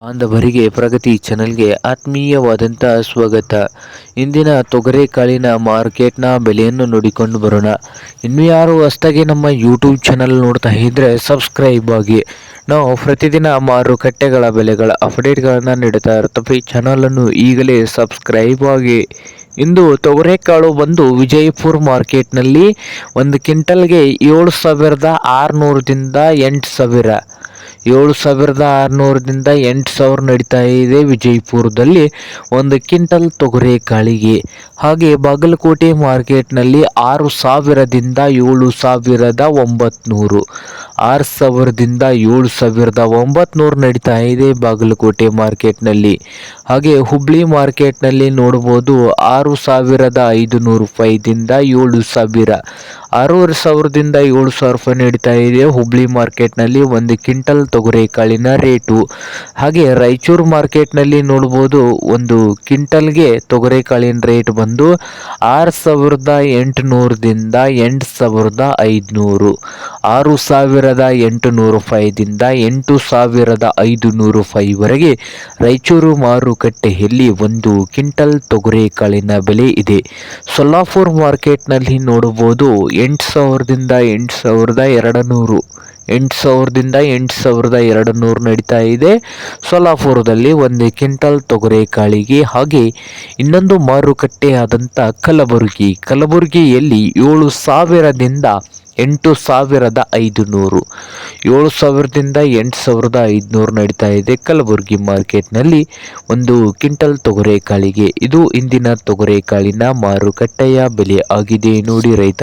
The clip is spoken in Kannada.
ಬಾಂಧವರಿಗೆ ಪ್ರಗತಿ ಚಾನೆಲ್ಗೆ ಆತ್ಮೀಯವಾದಂಥ ಸ್ವಾಗತ. ಇಂದಿನ ತೊಗರೆಕಾಳಿನ ಮಾರ್ಕೆಟ್ನ ಬೆಲೆಯನ್ನು ನೋಡಿಕೊಂಡು ಬರೋಣ. ಇನ್ನು ಯಾರು ಹೊಸದಾಗಿ ನಮ್ಮ ಯೂಟ್ಯೂಬ್ ಚಾನಲ್ ನೋಡ್ತಾ ಇದ್ದರೆ ಸಬ್ಸ್ಕ್ರೈಬ್ ಆಗಿ. ನಾವು ಪ್ರತಿದಿನ ಮಾರುಕಟ್ಟೆಗಳ ಬೆಲೆಗಳ ಅಪ್ಡೇಟ್ಗಳನ್ನು ನೀಡುತ್ತಾ ಇರ್ತೀವಿ. ಈ ಚಾನಲನ್ನು ಈಗಲೇ ಸಬ್ಸ್ಕ್ರೈಬ್ ಆಗಿ. ಇಂದು ತೊಗರೆಕಾಳು ಬಂದು ವಿಜಯಪುರ ಮಾರ್ಕೆಟ್ನಲ್ಲಿ ಒಂದು ಕ್ವಿಂಟಲ್ಗೆ 7,600ದಿಂದ 8,000, 7,600ದಿಂದ 8,000 ನಡೀತಾ ಇದೆ ವಿಜಯಪುರದಲ್ಲಿ ಒಂದು ಕ್ವಿಂಟಲ್ ತೊಗರೆಕಾಳಿಗೆ. ಹಾಗೆ ಬಾಗಲಕೋಟೆ ಮಾರ್ಕೆಟ್ನಲ್ಲಿ 6,000ದಿಂದ 7,900, 6,000ದಿಂದ 7,900 ನಡೀತಾ ಇದೆ ಬಾಗಲಕೋಟೆ ಮಾರ್ಕೆಟ್ನಲ್ಲಿ. ಹಾಗೆ ಹುಬ್ಳಿ ಮಾರ್ಕೆಟ್ನಲ್ಲಿ ನೋಡ್ಬೋದು 6,500 ರೂಪಾಯಿದಿಂದ 7,000, 6,500ದಿಂದ 7,000 ರೂಪಾಯಿ ನಡೀತಾ ಇದೆ ಹುಬ್ಳಿ ಮಾರ್ಕೆಟ್ನಲ್ಲಿ ಒಂದು ಕ್ವಿಂಟಲ್ ತೊಗರೆಕಾಳಿನ ರೇಟು. ಹಾಗೆ ರಾಯಚೂರು ಮಾರ್ಕೆಟ್ನಲ್ಲಿ ನೋಡ್ಬೋದು ಒಂದು ಕ್ವಿಂಟಲ್ಗೆ ತೊಗರೆಕಾಳಿನ ರೇಟ್ ಬಂದು 6,800ದಿಂದ 8,500, 6,800 ರೂಪಾಯಿದಿಂದ 8,500 ರೂಪಾಯಿವರೆಗೆ ರಾಯಚೂರು ಮಾರುಕಟ್ಟೆಯಲ್ಲಿ ಒಂದು ಕ್ವಿಂಟಲ್ ತೊಗರೆಕಾಳಿನ ಬೆಲೆ ಇದೆ. ಸೊಲ್ಲಾಪುರ ಮಾರ್ಕೆಟ್ನಲ್ಲಿ ನೋಡಬಹುದು 8,000ದಿಂದ 8,200, 8,000ದಿಂದ 8,200 ನಡೀತಾ ಇದೆ ಸೊಲ್ಲಾಪುರದಲ್ಲಿ ಒಂದು ಕ್ವಿಂಟಲ್ ತೊಗರೆಕಾಳಿಗೆ. ಹಾಗೆ ಇನ್ನೊಂದು ಮಾರುಕಟ್ಟೆ ಆದಂಥ ಕಲಬುರಗಿಯಲ್ಲಿ 7,000ದಿಂದ 8,500, 7,000ದಿಂದ 8,500 ನಡೀತಾ ಇದೆ ಕಲಬುರಗಿ ಮಾರ್ಕೆಟ್ನಲ್ಲಿ ಒಂದು ಕ್ವಿಂಟಲ್ ತೊಗರೆಕಾಳಿಗೆ. ಇದು ಇಂದಿನ ತೊಗರೆಕಾಳಿನ ಮಾರುಕಟ್ಟೆಯ ಬೆಲೆ ಆಗಿದೆ ನೋಡಿ ರೈತ.